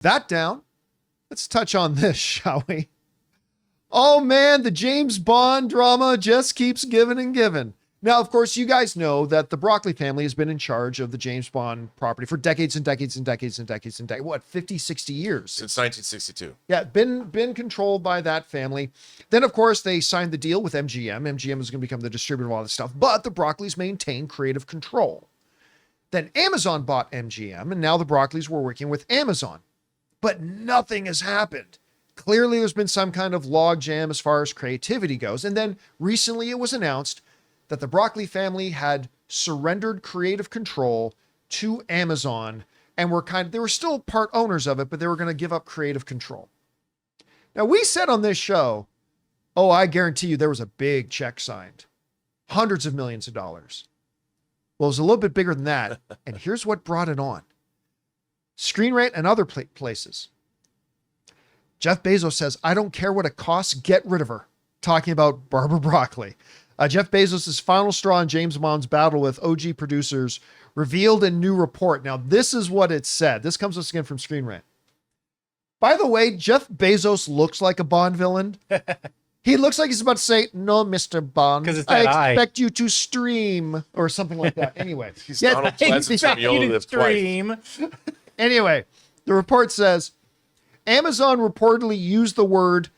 That down. Let's touch on this, shall we? Oh man, the James Bond drama just keeps giving and giving. Now, of course, you guys know that the Broccoli family has been in charge of the James Bond property for decades and decades and decades and decades and decades. What, 50, 60 years? Since 1962. Yeah, been controlled by that family. Then, of course, they signed the deal with MGM. MGM is going to become the distributor of all this stuff, but the Broccoli's maintain creative control. Then Amazon bought MGM, and now the Broccoli's were working with Amazon. But nothing has happened. Clearly, there's been some kind of logjam as far as creativity goes. And then recently it was announced that the Broccoli family had surrendered creative control to Amazon and they were still part owners of it, but they were going to give up creative control. Now, we said on this show, oh, I guarantee you there was a big check signed. Hundreds of millions of dollars. Well, it was a little bit bigger than that. And here's what brought it on. Screen Rant and other places. Jeff Bezos says, I don't care what it costs, get rid of her. Talking about Barbara Broccoli. Jeff Bezos' final straw in James Bond's battle with OG producers revealed in new report. Now, this is what it said. This comes us again from Screen Rant. By the way, Jeff Bezos looks like a Bond villain. He looks like he's about to say, no, Mr. Bond, I expect you to stream or something like that. Anyway. He's Donald Pleasance from Yoda stream. Anyway, the report says, Amazon reportedly used the word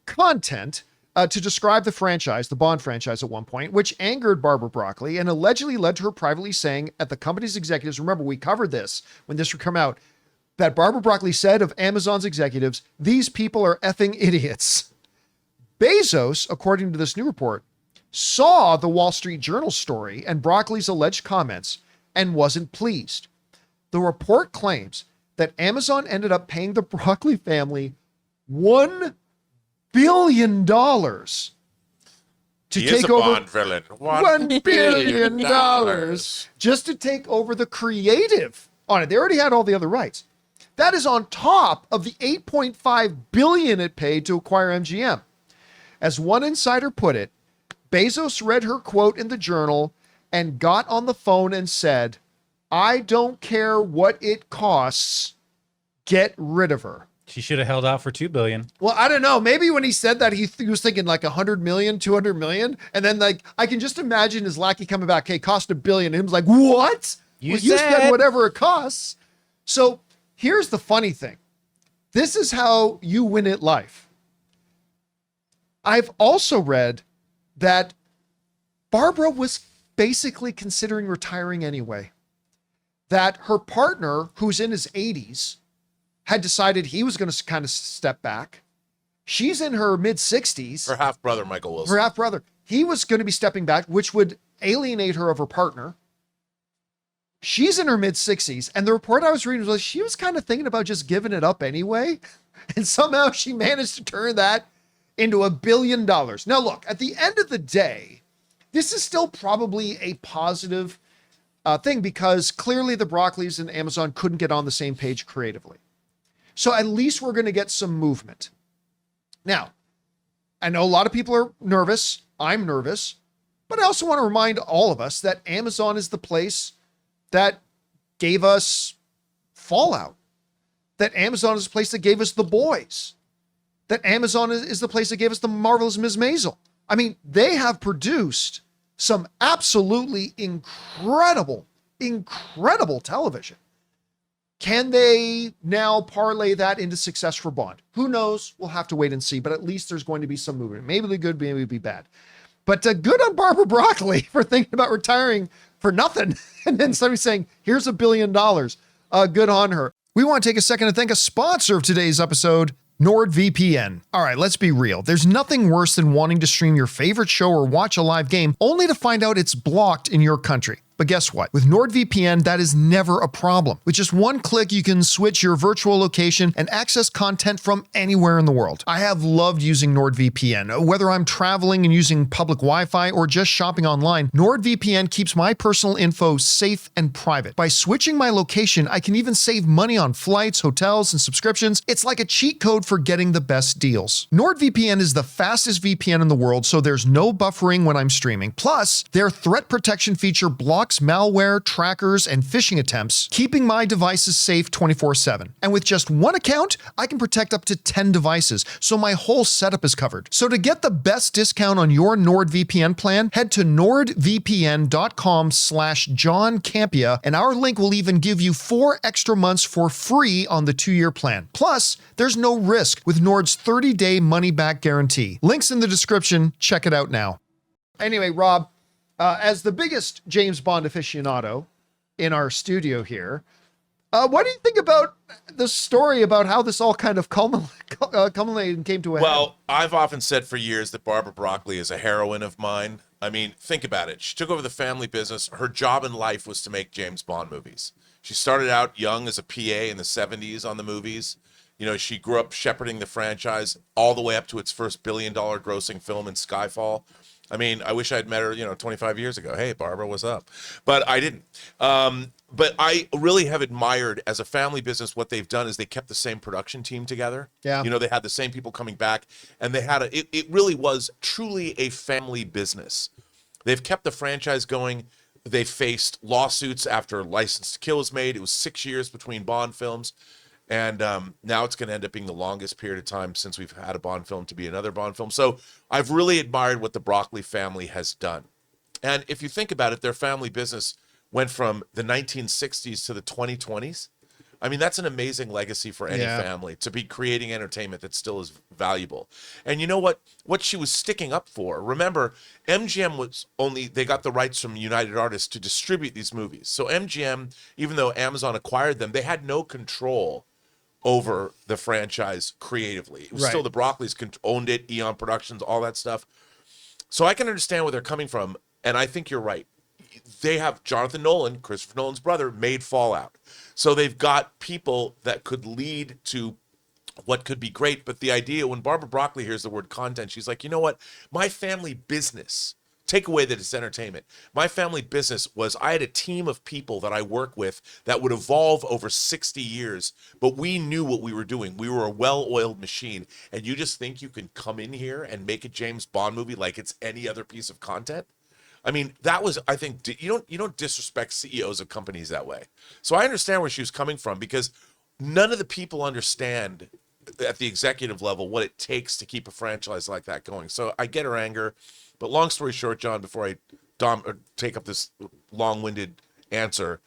content to describe the franchise, the Bond franchise at one point, which angered Barbara Broccoli and allegedly led to her privately saying at the company's executives, remember, we covered this when this would come out, that Barbara Broccoli said of Amazon's executives, these people are effing idiots. Bezos, according to this new report, saw the Wall Street Journal story and Broccoli's alleged comments and wasn't pleased. The report claims that Amazon ended up paying the Broccoli family $1 billion to take over Bond villain. $1 billion just to take over the creative on it. They already had all the other rights. That is on top of the $8.5 billion it paid to acquire MGM. As one insider put it, Bezos read her quote in the Journal and got on the phone and said, I don't care what it costs. Get rid of her. She should have held out for $2 billion. Well, I don't know. Maybe when he said that, he was thinking like 100 million, 200 million. And then like, I can just imagine his lackey coming back. Hey, cost $1 billion. And he was like, what? You said whatever it costs. So here's the funny thing. This is how you win at life. I've also read that Barbara was basically considering retiring anyway. That her partner, who's in his 80s, had decided he was going to kind of step back. She's in her mid-60s. Her half-brother, Michael Wilson. Her half-brother. He was going to be stepping back, which would alienate her of her partner. She's in her mid-60s. And the report I was reading was she was kind of thinking about just giving it up anyway. And somehow she managed to turn that into $1 billion. Now, look, at the end of the day, this is still probably a positive thing because clearly the Broccolis and Amazon couldn't get on the same page creatively. So at least we're going to get some movement. Now, I know a lot of people are nervous. I'm nervous. But I also want to remind all of us that Amazon is the place that gave us Fallout. That Amazon is the place that gave us The Boys. That Amazon is the place that gave us The Marvelous Ms. Maisel. I mean, they have produced some absolutely incredible television. Can they now parlay that into success for Bond? Who knows? We'll have to wait and see, but at least there's going to be some movement. Maybe it'll be good, maybe it'll be bad. But good on Barbara Broccoli for thinking about retiring for nothing. And then somebody saying, here's $1 billion. Good on her. We want to take a second to thank a sponsor of today's episode, NordVPN. All right, let's be real. There's nothing worse than wanting to stream your favorite show or watch a live game only to find out it's blocked in your country. But guess what? With NordVPN, that is never a problem. With just one click, you can switch your virtual location and access content from anywhere in the world. I have loved using NordVPN. Whether I'm traveling and using public Wi-Fi or just shopping online, NordVPN keeps my personal info safe and private. By switching my location, I can even save money on flights, hotels, and subscriptions. It's like a cheat code for getting the best deals. NordVPN is the fastest VPN in the world, so there's no buffering when I'm streaming. Plus, their threat protection feature blocks blocks malware, trackers, and phishing attempts, keeping my devices safe 24/7. And with just one account, I can protect up to 10 devices, so my whole setup is covered. So to get the best discount on your NordVPN plan, head to nordvpn.com/John Campea, and our link will even give you 4 extra months for free on the 2-year plan. Plus, there's no risk with Nord's 30-day money-back guarantee. Links in the description. Check it out now. Anyway, Rob, as the biggest James Bond aficionado in our studio here, what do you think about the story about how this all kind of culminated and came to a head? Well, I've often said for years that Barbara Broccoli is a heroine of mine. I mean, think about it. She took over the family business. Her job in life was to make James Bond movies. She started out young as a PA in the 70s on the movies. You know, she grew up shepherding the franchise all the way up to its first billion-dollar grossing film in Skyfall. I mean, I wish I'd met her, 25 years ago. Hey, Barbara, what's up? But I didn't. But I really have admired, as a family business, what they've done is they kept the same production team together. Yeah. They had the same people coming back, and they had it really was truly a family business. They've kept the franchise going. They faced lawsuits after License to Kill was made. It was 6 years between Bond films. And now it's going to end up being the longest period of time since we've had a Bond film to be another Bond film. So I've really admired what the Broccoli family has done. And if you think about it, their family business went from the 1960s to the 2020s. I mean, that's an amazing legacy for any family, to be creating entertainment that still is valuable. And you know what she was sticking up for? Remember, MGM they got the rights from United Artists to distribute these movies. So MGM, even though Amazon acquired them, they had no control over the franchise creatively. It was still the Broccoli's owned it, Eon Productions, all that stuff. So I can understand where they're coming from, and I think you're right. They have Jonathan Nolan, Christopher Nolan's brother, made Fallout. So they've got people that could lead to what could be great. But the idea, when Barbara Broccoli hears the word content, she's like, you know what? My family business, take away that it's entertainment. My family business was, I had a team of people that I work with that would evolve over 60 years, but we knew what we were doing. We were a well-oiled machine. And you just think you can come in here and make a James Bond movie like it's any other piece of content? I mean, that was, I think, you don't disrespect CEOs of companies that way. So I understand where she was coming from, because none of the people understand at the executive level what it takes to keep a franchise like that going. So I get her anger. But long story short, John, before I take up this long-winded answer,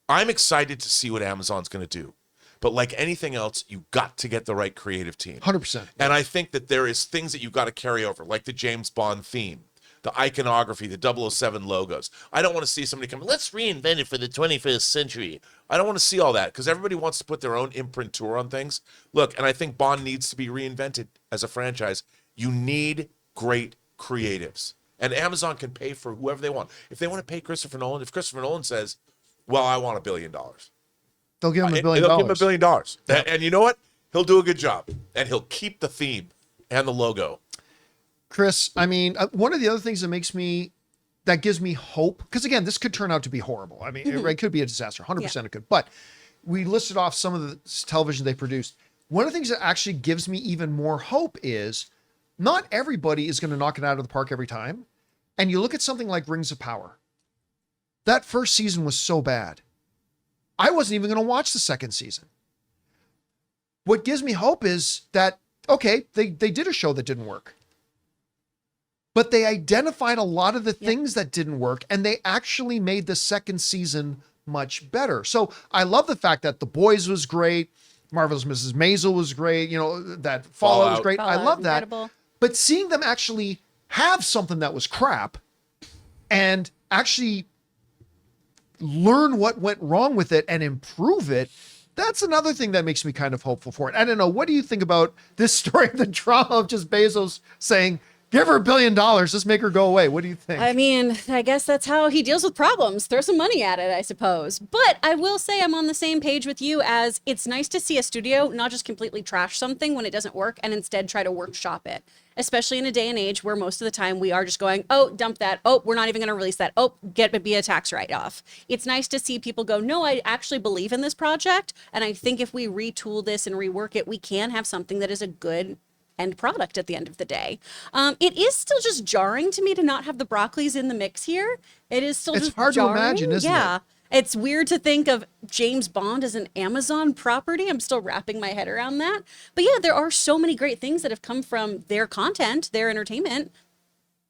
I'm excited to see what Amazon's going to do. But like anything else, you got to get the right creative team. 100%. And I think that there is things that you've got to carry over, like the James Bond theme, the iconography, the 007 logos. I don't want to see somebody come, let's reinvent it for the 21st century. I don't want to see all that, because everybody wants to put their own imprimatur on things. Look, and I think Bond needs to be reinvented as a franchise. You need great creatives. And Amazon can pay for whoever they want. If they want to pay Christopher Nolan, if Christopher Nolan says, well, I want $1 billion. They'll give him $1 billion. They'll give him $1 billion. Yeah. And you know what? He'll do a good job. And he'll keep the theme and the logo. Chris, I mean, one of the other things that gives me hope, because again, this could turn out to be horrible. I mean, it could be a disaster. 100% it could. But we listed off some of the television they produced. One of the things that actually gives me even more hope is not everybody is going to knock it out of the park every time. And you look at something like Rings of Power. That first season was so bad. I wasn't even going to watch the second season. What gives me hope is that, okay, they did a show that didn't work. But they identified a lot of the things that didn't work, and they actually made the second season much better. So I love the fact that The Boys was great. Marvelous Mrs. Maisel was great. That Fallout was great. I love that. Incredible. But seeing them actually have something that was crap and actually learn what went wrong with it and improve it, that's another thing that makes me kind of hopeful for it. I don't know. What do you think about this story, the drama of just Bezos saying, give her $1 billion, just make her go away? What do you think? I mean, I guess that's how he deals with problems. Throw some money at it, I suppose. But I will say I'm on the same page with you, as it's nice to see a studio not just completely trash something when it doesn't work and instead try to workshop it. Especially in a day and age where most of the time we are just going, oh, dump that. Oh, we're not even going to release that. Oh, be a tax write-off. It's nice to see people go, no, I actually believe in this project. And I think if we retool this and rework it, we can have something that is a good end product at the end of the day. It is still just jarring to me to not have the Broccoli's in the mix here. It is still It's just hard to jarring. imagine, isn't it? Yeah. It's weird to think of James Bond as an Amazon property. I'm still wrapping my head around that. But yeah, there are so many great things that have come from their content, their entertainment.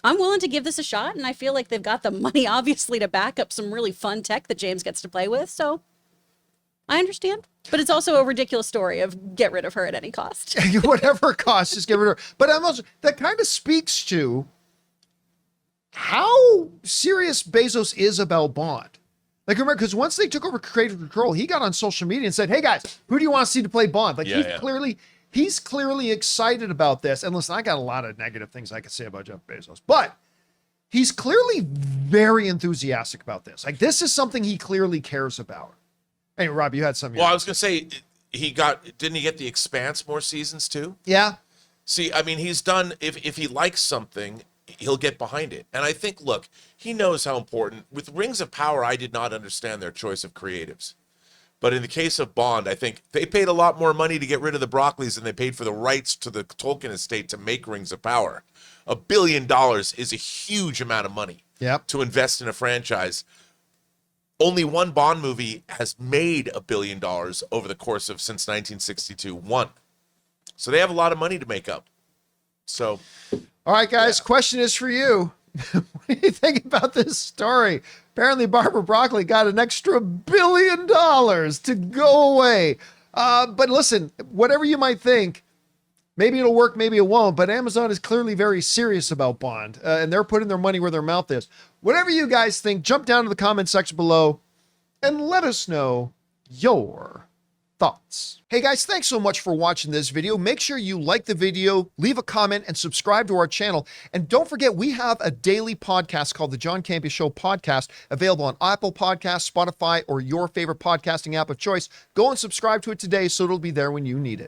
I'm willing to give this a shot, and I feel like they've got the money, obviously, to back up some really fun tech that James gets to play with. So I understand. But it's also a ridiculous story of get rid of her at any cost. Whatever it costs, just get rid of her. But I'm also, that kind of speaks to how serious Bezos is about Bond. Like, remember, because once they took over creative control, he got on social media and said, "Hey guys, who do you want to see to play Bond?" Like, he's clearly excited about this. And listen, I got a lot of negative things I could say about Jeff Bezos, but he's clearly very enthusiastic about this. Like, this is something he clearly cares about. Hey, Rob, you had something. Well, I was going to say, didn't he get The Expanse more seasons too? Yeah. See, I mean, he's done, if he likes something, he'll get behind it. And I think, look, he knows how important, with Rings of Power, I did not understand their choice of creatives. But in the case of Bond, I think they paid a lot more money to get rid of the Broccoli's than they paid for the rights to the Tolkien estate to make Rings of Power. $1 billion is a huge amount of money to invest in a franchise. Only one Bond movie has made $1 billion over the course of since 1962. One. So they have a lot of money to make up. So, all right, guys, question is for you. What do you think about this story? Apparently, Barbara Broccoli got an extra $1 billion to go away. But listen, whatever you might think, maybe it'll work, maybe it won't. But Amazon is clearly very serious about Bond, and they're putting their money where their mouth is. Whatever you guys think, jump down to the comment section below and let us know your thoughts. Hey guys, thanks so much for watching this video. Make sure you like the video, leave a comment, and subscribe to our channel. And don't forget, we have a daily podcast called the John Campea Show podcast, available on Apple Podcasts, Spotify, or your favorite podcasting app of choice. Go and subscribe to it today so it'll be there when you need it.